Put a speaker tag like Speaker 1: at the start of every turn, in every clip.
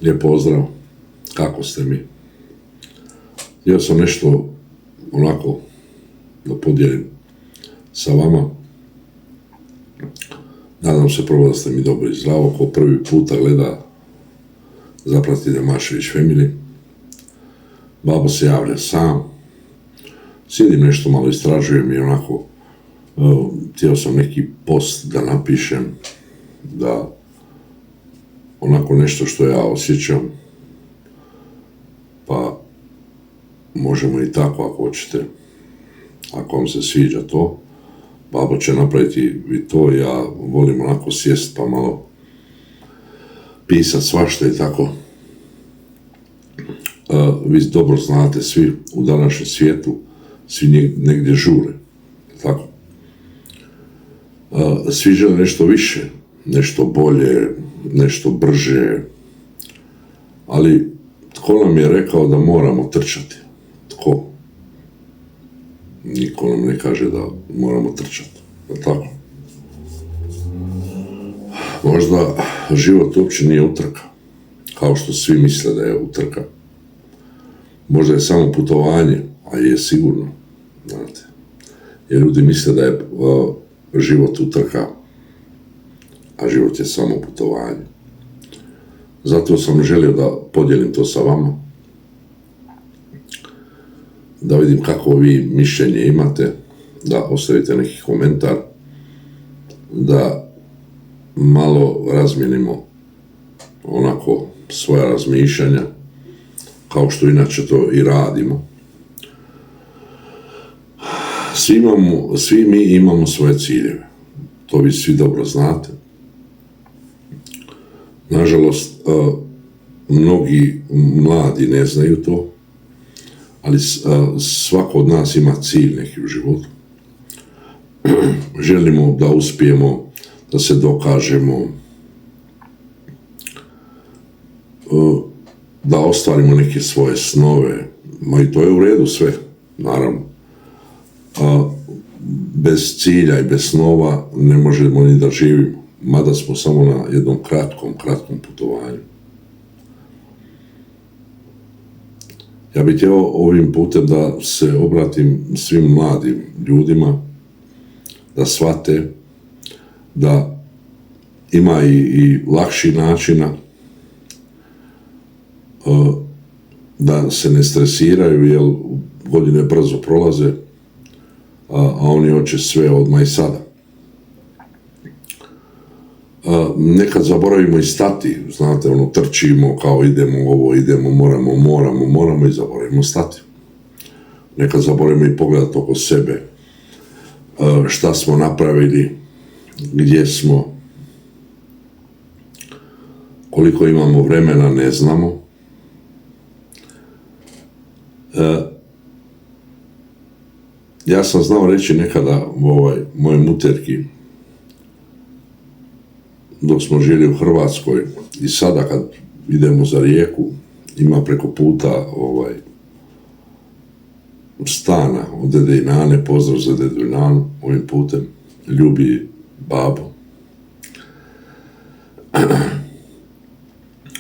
Speaker 1: Lijep pozdrav, kako ste mi? Htio sam nešto onako da podijelim sa vama. Nadam se prvo da ste mi dobro i zdravo, ko prvi puta gleda, zapratite Mašević Family. Babo se javlja sam, sjedim nešto malo istražujem i onako htio sam neki post da napišem, da onako nešto što ja osjećam, pa možemo i tako ako hoćete, ako vam se sviđa to. Babo će napraviti i to, ja volim onako sjest pa malo pisat svašta i tako. Vi dobro znate svi u današnjem svijetu, svi negdje žure, tako. Svi žele nešto više, nešto bolje, nešto brže, ali tko nam je rekao da moramo trčati? Tko? Niko nam ne kaže da moramo trčati, tako? Možda život uopće nije utrka, kao što svi misle da je utrka. Možda je samo putovanje, a je sigurno, znate. Jer ljudi misle da je život utrka, a život je samo putovanje. Zato sam želio da podijelim to sa vama, da vidim kako vi mišljenje imate, da ostavite neki komentar, da malo razmijenimo onako svoja razmišljanja, kao što inače to i radimo. Svi mi imamo svoje ciljeve, to vi svi dobro znate. Nažalost, mnogi mladi ne znaju to, ali svako od nas ima cilj neki u životu. Želimo da uspijemo, da se dokažemo, da ostvarimo neke svoje snove, ma i to je u redu sve, naravno. Bez cilja i bez snova ne možemo ni da živimo, mada smo samo na jednom kratkom putovanju. Ja bih htio ovim putem da se obratim svim mladim ljudima, da shvate da ima i lakši načina, da se ne stresiraju jer godine brzo prolaze, a oni hoće sve odmah i sada. Nekad zaboravimo i stati, znate, trčimo kao idemo ovo, idemo, moramo i zaboravimo stati. Nekad zaboravimo i pogledati oko sebe, šta smo napravili, gdje smo, koliko imamo vremena ne znamo. Ja sam znao reći nekada mojoj muterki, dok smo živjeli u Hrvatskoj i sada kad idemo za Rijeku, ima preko puta stana od dede i nane, pozdrav za dedu i nanu ovim putem, ljubi babo.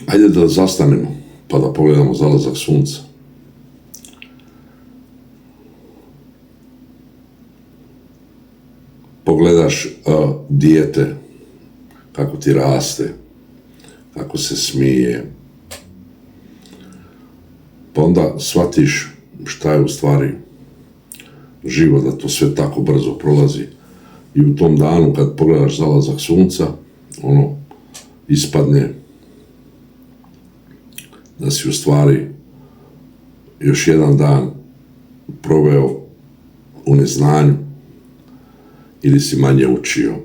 Speaker 1: Ajde da zastanemo pa da pogledamo zalazak sunca. Pogledaš dijete, kako ti raste, kako se smije, pa onda shvatiš šta je u stvari život, da to sve tako brzo prolazi. I u tom danu kad pogledaš zalazak sunca, ispadne da si u stvari još jedan dan proveo u neznanju, ili si manje učio,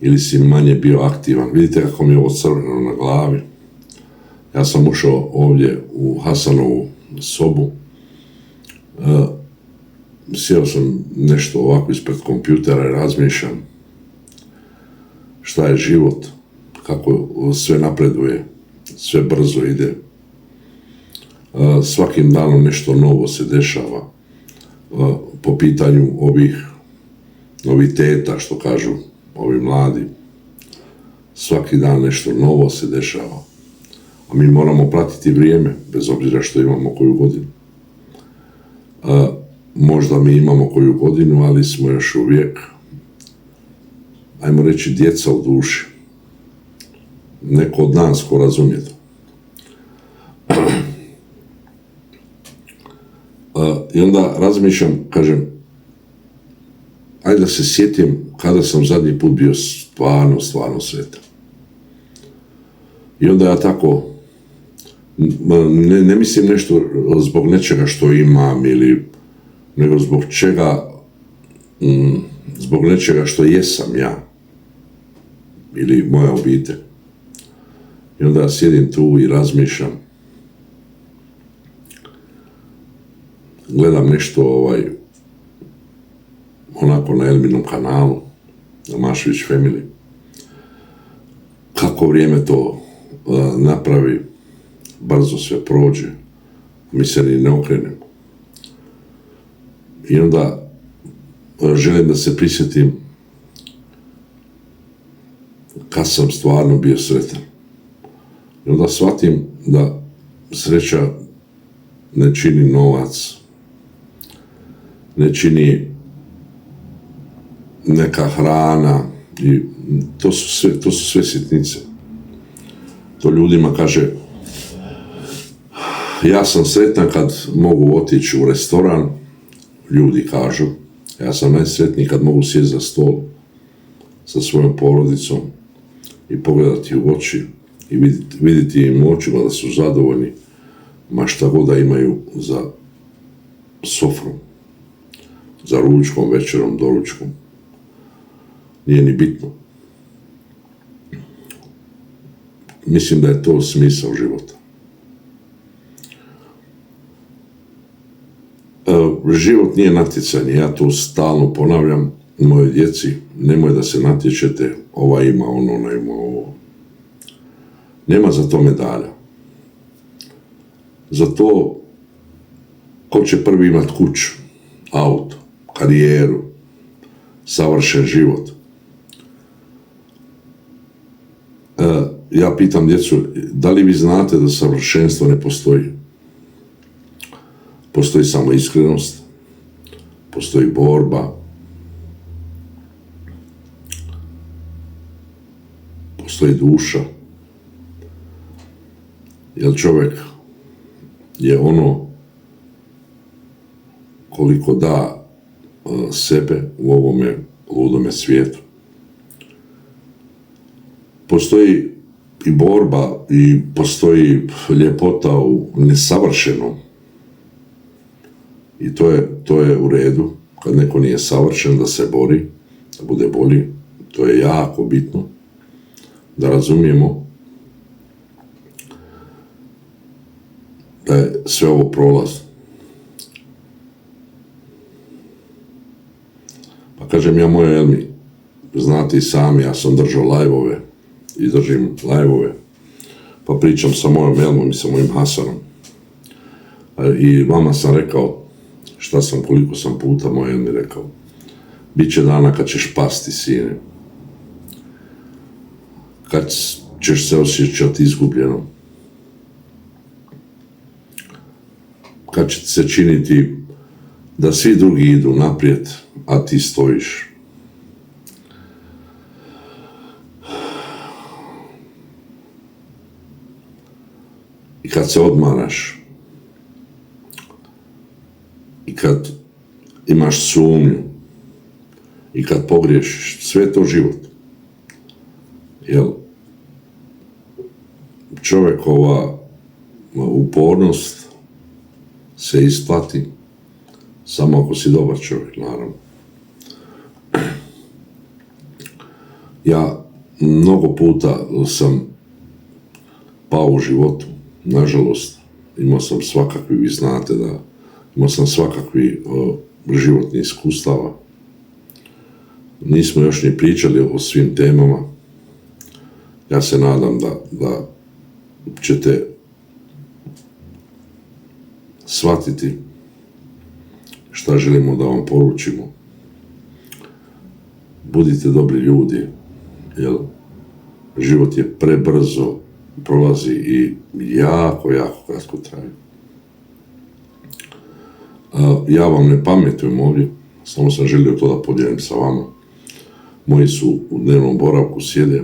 Speaker 1: ili si manje bio aktivan. Vidite kako mi je ovo crveno na glavi. Ja sam ušao ovdje u Hasanovu sobu, sjeo sam nešto ovako ispred kompjutera i razmišljam šta je život, kako sve napreduje, sve brzo ide. Svakim danom nešto novo se dešava po pitanju ovih noviteta, što kažu ovi mladi. Svaki dan nešto novo se dešava. a mi moramo pratiti vrijeme, bez obzira što imamo koju godinu. Možda mi imamo koju godinu, ali smo još uvijek, ajmo reći, djeca u duši. Neko od nas ko razumije to. I onda razmišljam, kažem, ajde da se sjetim kada sam zadnji put bio stvarno sretan. I onda ja tako, ne mislim nešto zbog nečega što imam nego zbog nečega što jesam ja ili moja obitelj. I onda sjedim tu i razmišljam, gledam nešto onako na Elminom kanalu, na Mašović Family, kako vrijeme to napravi, brzo sve prođe, mi se ni ne okrenemo. I onda želim da se prisjetim kad sam stvarno bio sretan. I onda shvatim da sreća ne čini novac, ne čini neka hrana, i to su sve sitnice. To ljudima kaže, ja sam sretan kad mogu otići u restoran, ljudi kažu, ja sam najsretniji kad mogu sjeti za stol sa svojom porodicom i pogledati u oči i vidjeti im u očima da su zadovoljni, ma šta god da imaju za sofrom, za ručkom, večerom, doručkom. Nije ni bitno. Mislim da je to smisao života. Život nije natjecanje, ja to stalno ponavljam mojoj djeci, nemoj da se natječete, ova ima ono, ona ima ovo. Nema za to medalja. Za to ko će prvi imat kuću, auto, karijeru, savršen život. Ja pitam djecu, da li vi znate da savršenstvo ne postoji? Postoji samo iskrenost, postoji borba, postoji duša. Jer čovjek je ono koliko da sebe u ovome ludome svijetu. Postoji i borba i postoji ljepota u nesavršenom. I to je u redu, kad neko nije savršen, da se bori, da bude bolji. To je jako bitno, da razumijemo da je sve ovo prolaz. Pa kažem ja mojoj Elmi, znate i sami, ja sam držao live-ove i držim live-ove, pa pričam sa mojom Elmom i sa mojim Hasanom. I vama sam rekao, koliko sam puta mojoj Elmi rekao, bit će dana kad ćeš pasti, sine. Kad ćeš se osjećati izgubljeno. Kad će se činiti da svi drugi idu naprijed, a ti stojiš. I kad se odmaraš, i kad imaš sumnju, i kad pogriješiš, sve je to život. Jel, čovjekova upornost se isplati samo ako si dobar čovjek, naravno. Ja mnogo puta sam pao u životu, nažalost, imao sam svakakvi, vi znate da imao sam svakakvi životni iskustava. Nismo još ni pričali o svim temama. Ja se nadam da ćete shvatiti šta želimo da vam poručimo. Budite dobri ljudi, jer život je prebrzo prolazi i jako kratko traje. Ja vam ne pametujem ovdje, samo sam želio to da podijelim sa vama. Moji su u dnevnom boravku, sjede.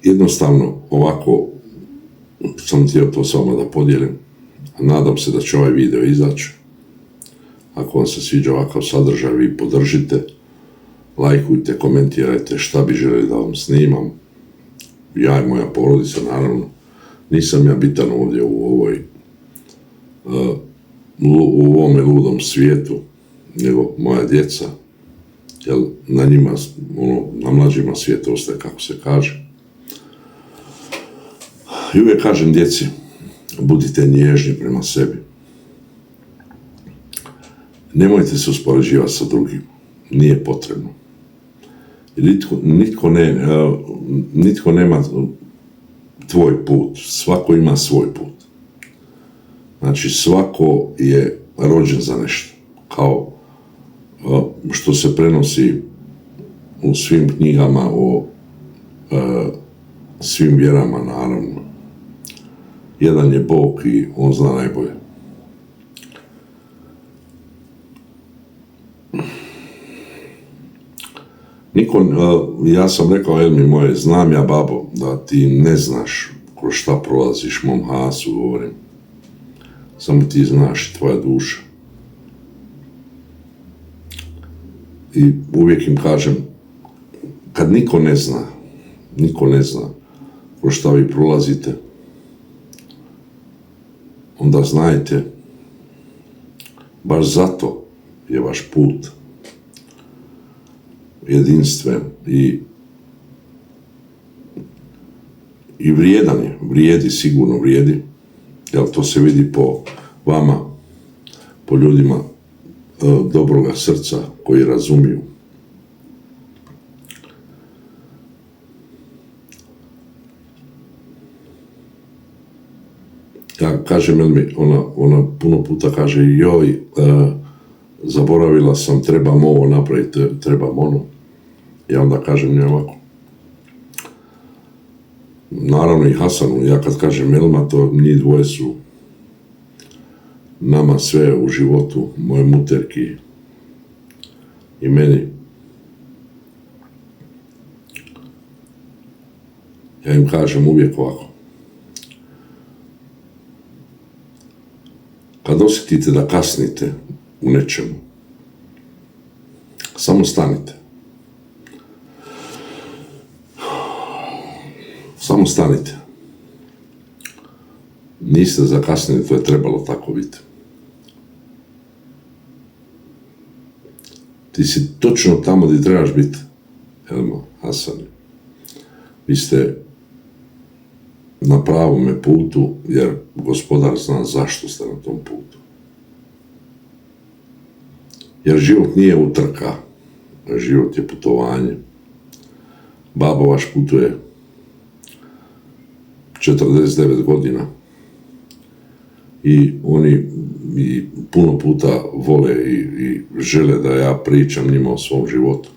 Speaker 1: Jednostavno, ovako sam htio to sa vama da podijelim. Nadam se da će ovaj video izaći. Ako vam se sviđa ovakav sadržaj, vi podržite, lajkujte, komentirajte šta bi željeli da vam snimam. Ja i moja porodica, naravno. Nisam ja bitan ovdje u ovome ludom svijetu, nego moja djeca, jer na njima, na mlađima svijetu ostaje, kako se kaže. I uvijek kažem djeci, budite nježni prema sebi. Nemojte se uspoređivati sa drugim, nije potrebno. Nitko nema tvoj put, svako ima svoj put. Znači, svako je rođen za nešto, kao što se prenosi u svim knjigama o svim vjerama, naravno. Jedan je Bog i on zna najbolje. Ja sam rekao Elmi moje, znam ja babo da ti ne znaš kroz šta prolaziš, mom Hasu govorim. Samo ti znaš i tvoja duša. I uvijek im kažem, kad niko ne zna kroz šta vi prolazite, onda znajte, baš zato je vaš put jedinstven i vrijedan je, sigurno vrijedi, jer to se vidi po vama, po ljudima dobroga srca koji razumiju. Ja kažem, ona puno puta kaže, joj, zaboravila sam, trebam ovo napraviti, trebam ono. Ja onda kažem njoj ovako. Naravno i Hasanu, ja kad kažem Elma, to njih dvoje su nama sve u životu, moje muterki i meni. Ja im kažem uvijek ovako. Kad osjetite da kasnite u nečemu, samo stanite. Samo stanite. Niste zakasnili, to je trebalo tako biti. Ti si točno tamo gdje trebaš biti, Elmo, Hasan. Vi ste na pravome putu, jer Gospodar zna zašto ste na tom putu. Jer život nije utrka, život je putovanje. Babo vaš putuje 49 godina i oni puno puta vole i žele da ja pričam njima o svom životu,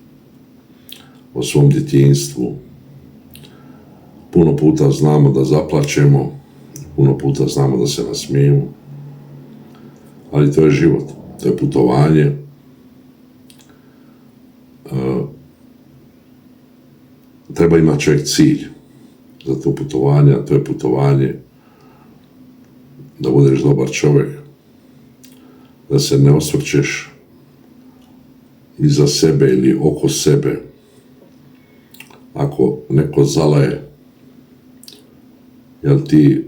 Speaker 1: o svom djetinjstvu. Puno puta znamo da zaplačemo, puno puta znamo da se nasmijemo, ali to je život, to je putovanje. Treba imati čovjek cilj za to putovanje, a to je putovanje da budeš dobar čovjek, da se ne osvrćeš iza sebe ili oko sebe. Ako neko zalaje, jer ti,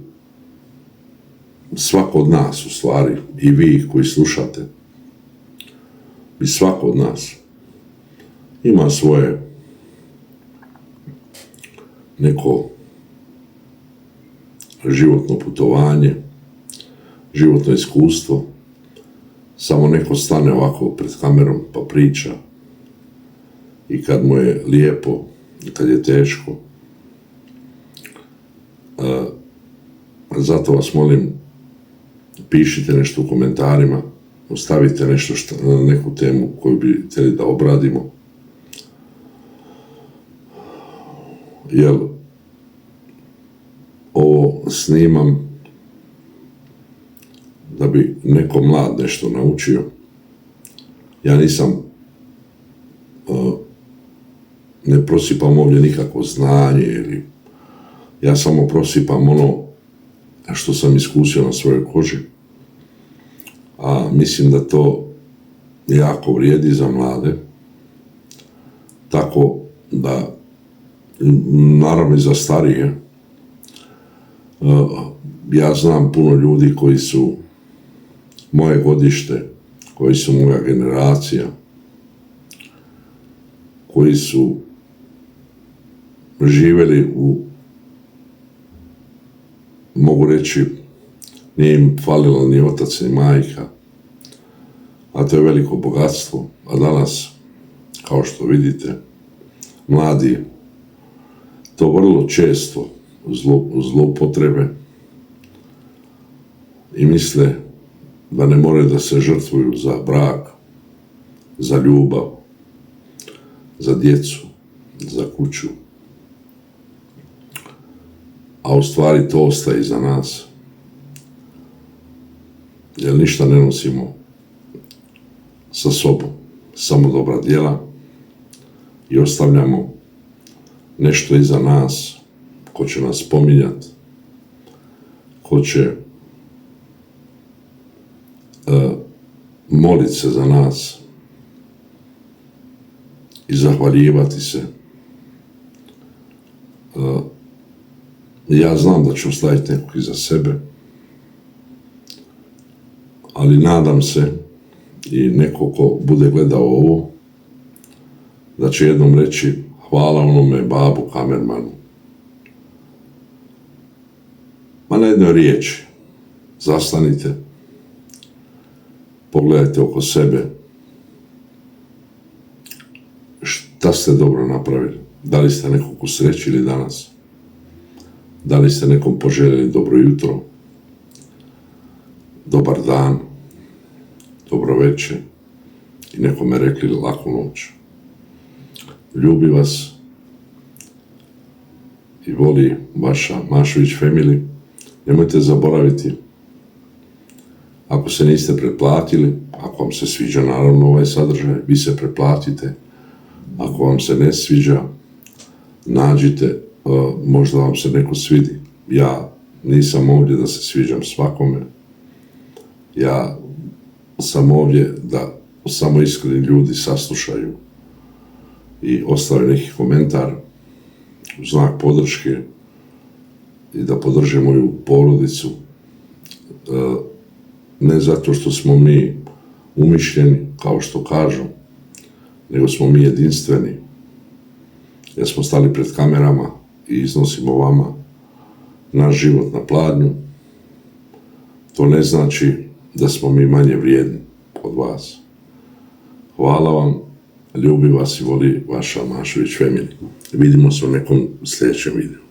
Speaker 1: svako od nas u stvari, i vi koji slušate, i svako od nas ima svoje neko životno putovanje, životno iskustvo. Samo neko stane ovako pred kamerom pa priča i kad mu je lijepo i kad je teško. Zato vas molim, pišite nešto u komentarima, ostavite nešto, neku temu koju bi htjeli da obradimo. jer ovo snimam da bi neko mlad nešto naučio. Ja nisam, ne prosipam ovdje nikakvo znanje, ili ja samo prosipam ono što sam iskusio na svojoj koži, a mislim da to jako vrijedi za mlade, tako da, naravno i za starije. Ja znam puno ljudi koji su moje godište, koji su moja generacija, koji su živjeli u, mogu reći, nije im falilo ni otac ni majka, a to je veliko bogatstvo. A danas, kao što vidite, mladi to vrlo često zloupotrebe i misle da ne moraju da se žrtvuju za brak, za ljubav, za djecu, za kuću. A u stvari to ostaje iza nas. Jer ništa ne nosimo sa sobom, samo dobra djela, i ostavljamo nešto iza nas, ko će nas spominjati, ko će moliti se za nas i zahvaljivati se. Ja znam da ću ostaviti nekog iza sebe, ali nadam se i neko ko bude gledao ovo, da će jednom reći hvala onome babu kamermanu. Ma na jednoj riječi, zastanite, pogledajte oko sebe, šta ste dobro napravili, da li ste nekog usrećili danas, da li ste nekom poželjeli dobro jutro, dobar dan, dobro večer i nekome rekli laku noć. Ljubi vas i voli vaša Mašović family. Nemojte zaboraviti, ako se niste pretplatili, ako vam se sviđa naravno ovaj sadržaj, vi se pretplatite. Ako vam se ne sviđa, nađite, možda vam se neko svidi. Ja nisam ovdje da se sviđam svakome. Ja sam ovdje da samo iskreni ljudi saslušaju i ostave neki komentar u znak podrške i da podrže moju porodicu. Ne zato što smo mi umišljeni, kao što kažu, nego smo mi jedinstveni, jer smo stali pred kamerama i iznosimo vama naš život na pladnju. To ne znači da smo mi manje vrijedni od vas. Hvala vam, ljubi vas i voli vaša Mašović family. Vidimo se u nekom sljedećem videu.